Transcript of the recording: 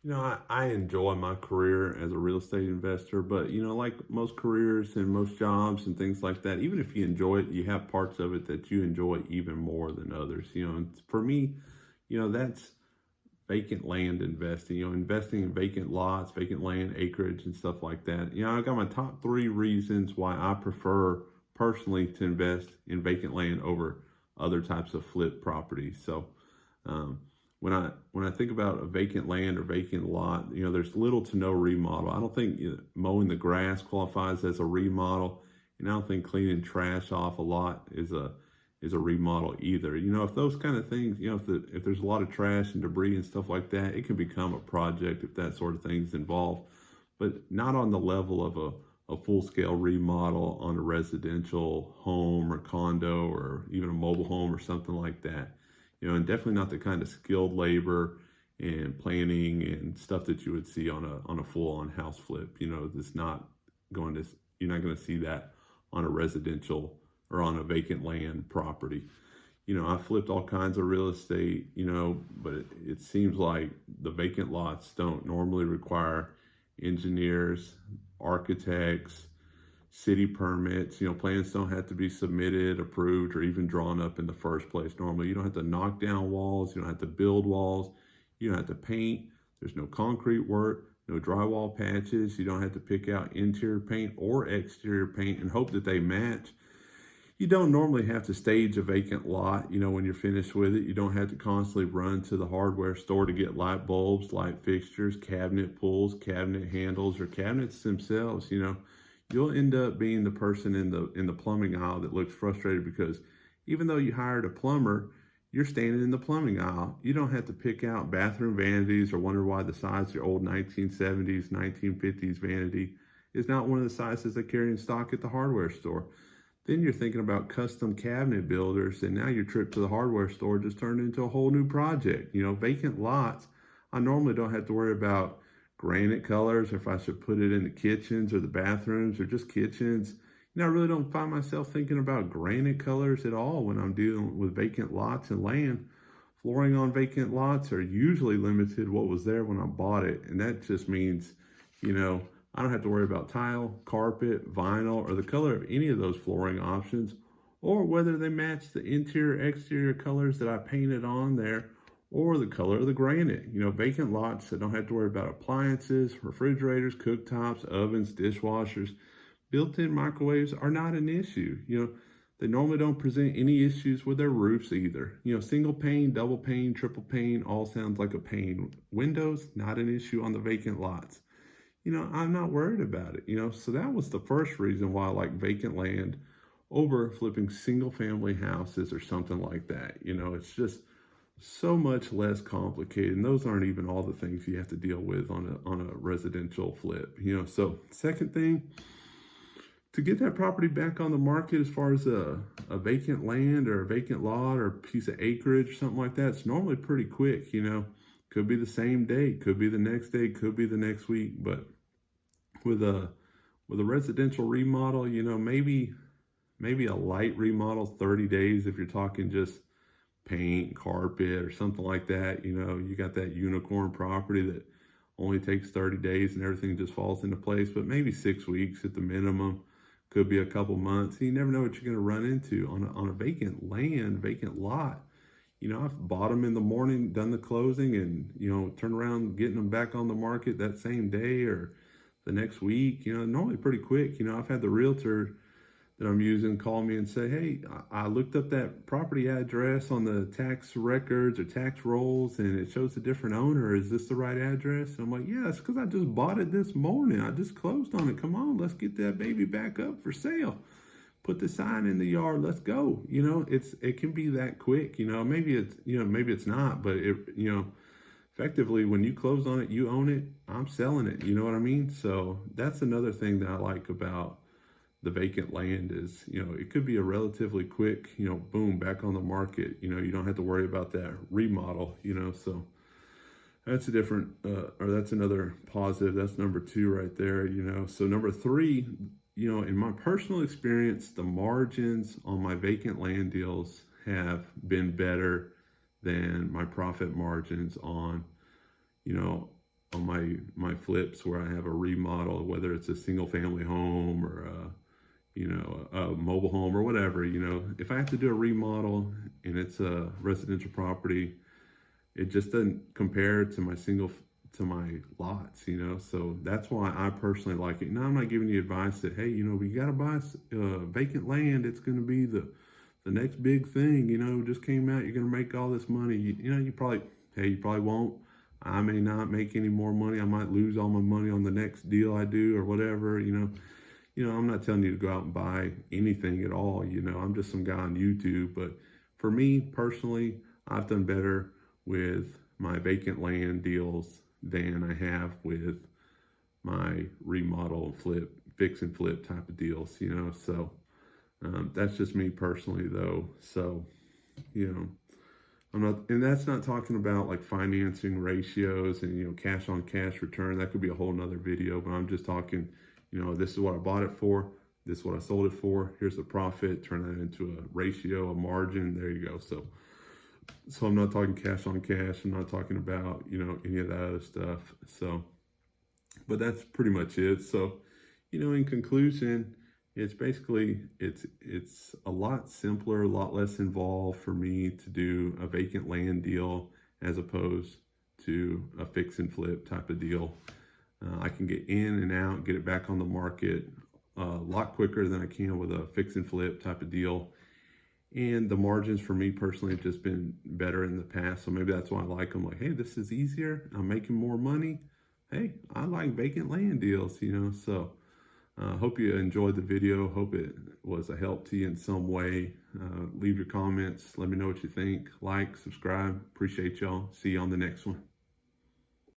I enjoy my career as a real estate investor, but like most careers and most jobs and things like that, even if you enjoy it, you have parts of it that you enjoy even more than others. And for me, that's vacant land investing, investing in vacant lots, vacant land, acreage, and stuff like that. I got my top three reasons why I prefer personally to invest in vacant land over other types of flip properties. So, um, when I think about a vacant land or vacant lot, there's little to no remodel. I don't think mowing the grass qualifies as a remodel, and I don't think cleaning trash off a lot is a remodel either. If those kind of things, if there's a lot of trash and debris and stuff like that, it can become a project if that sort of thing is involved, but not on the level of a full scale remodel on a residential home or condo or even a mobile home or something like that. And definitely not the kind of skilled labor and planning and stuff that you would see on a full on house flip. That's not going to you're not going to see that on a residential or on a vacant land property. I flipped all kinds of real estate, but it seems like the vacant lots don't normally require engineers, architects, city permits. Plans don't have to be submitted, approved, or even drawn up in the first place. Normally, you don't have to knock down walls, you don't have to build walls, you don't have to paint. There's no concrete work, no drywall patches. You don't have to pick out interior paint or exterior paint and hope that they match. You don't normally have to stage a vacant lot, when you're finished with it. You don't have to constantly run to the hardware store to get light bulbs, light fixtures, cabinet pulls, cabinet handles, or cabinets themselves. You'll end up being the person in the plumbing aisle that looks frustrated because even though you hired a plumber, you're standing in the plumbing aisle. You don't have to pick out bathroom vanities or wonder why the size of your old 1970s, 1950s vanity is not one of the sizes they carry in stock at the hardware store. Then you're thinking about custom cabinet builders, and now your trip to the hardware store just turned into a whole new project. Vacant lots, I normally don't have to worry about granite colors, or if I should put it in the kitchens or the bathrooms or just kitchens. I really don't find myself thinking about granite colors at all when I'm dealing with vacant lots and land. Flooring on vacant lots are usually limited what was there when I bought it, and that just means, I don't have to worry about tile, carpet, vinyl, or the color of any of those flooring options, or whether they match the interior, exterior colors that I painted on there, or the color of the granite. Vacant lots that don't have to worry about appliances, refrigerators, cooktops, ovens, dishwashers, built-in microwaves are not an issue. They normally don't present any issues with their roofs either. Single pane, double pane, triple pane, all sounds like a pane. Windows, not an issue on the vacant lots. I'm not worried about it, So that was the first reason why I like vacant land over flipping single family houses or something like that. It's just so much less complicated. And those aren't even all the things you have to deal with on a residential flip. So second thing, to get that property back on the market as far as a vacant land or a vacant lot or a piece of acreage, or something like that, it's normally pretty quick. Could be the same day, could be the next day, could be the next week. But with a residential remodel, maybe a light remodel, 30 days if you're talking just paint, carpet, or something like that. You got that unicorn property that only takes 30 days and everything just falls into place. But maybe 6 weeks at the minimum, could be a couple months. You never know what you're going to run into on a vacant land, vacant lot. I've bought them in the morning, done the closing, and turn around getting them back on the market that same day or the next week. Normally pretty quick. I've had the realtor that I'm using call me and say, hey, I looked up that property address on the tax records or tax rolls and it shows a different owner. Is this the right address? And I'm like, yeah, it's because I just bought it this morning. I just closed on it. Come on, let's get that baby back up for sale. Put the sign in the yard. Let's go. It can be that quick. Maybe it's not, but effectively when you close on it, you own it. I'm selling it. You know what I mean? So that's another thing that I like about the vacant land is, it could be a relatively quick, boom, back on the market. You don't have to worry about that remodel. So that's that's another positive. That's number two right there. So number three, in my personal experience, the margins on my vacant land deals have been better than my profit margins on, on my flips where I have a remodel, whether it's a single family home or a mobile home or whatever. If I have to do a remodel and it's a residential property, it just doesn't compare to my lots. So that's why I personally like it. Now, I'm not giving you advice that, hey, we got to buy vacant land. It's going to be the next big thing. Just came out. You're going to make all this money. You probably won't. I may not make any more money. I might lose all my money on the next deal I do or whatever. I'm not telling you to go out and buy anything at all. I'm just some guy on YouTube. But for me personally, I've done better with my vacant land deals than I have with my remodel, fix and flip type of deals. So that's just me personally, though. So, I'm not, and that's not talking about like financing ratios and, cash on cash return. That could be a whole nother video, but I'm just talking, this is what I bought it for. This is what I sold it for. Here's the profit. Turn that into a ratio, a margin. There you go. So I'm not talking cash on cash. I'm not talking about, any of that other stuff. So, but that's pretty much it. So, in conclusion, it's basically, it's a lot simpler, a lot less involved for me to do a vacant land deal as opposed to a fix and flip type of deal. I can get in and out, get it back on the market a lot quicker than I can with a fix and flip type of deal. And the margins for me personally have just been better in the past. So maybe that's why I like them. Like, hey, this is easier. I'm making more money. Hey, I like vacant land deals, so hope you enjoyed the video. Hope it was a help to you in some way. Leave your comments. Let me know what you think. Like, subscribe. Appreciate y'all. See you on the next one.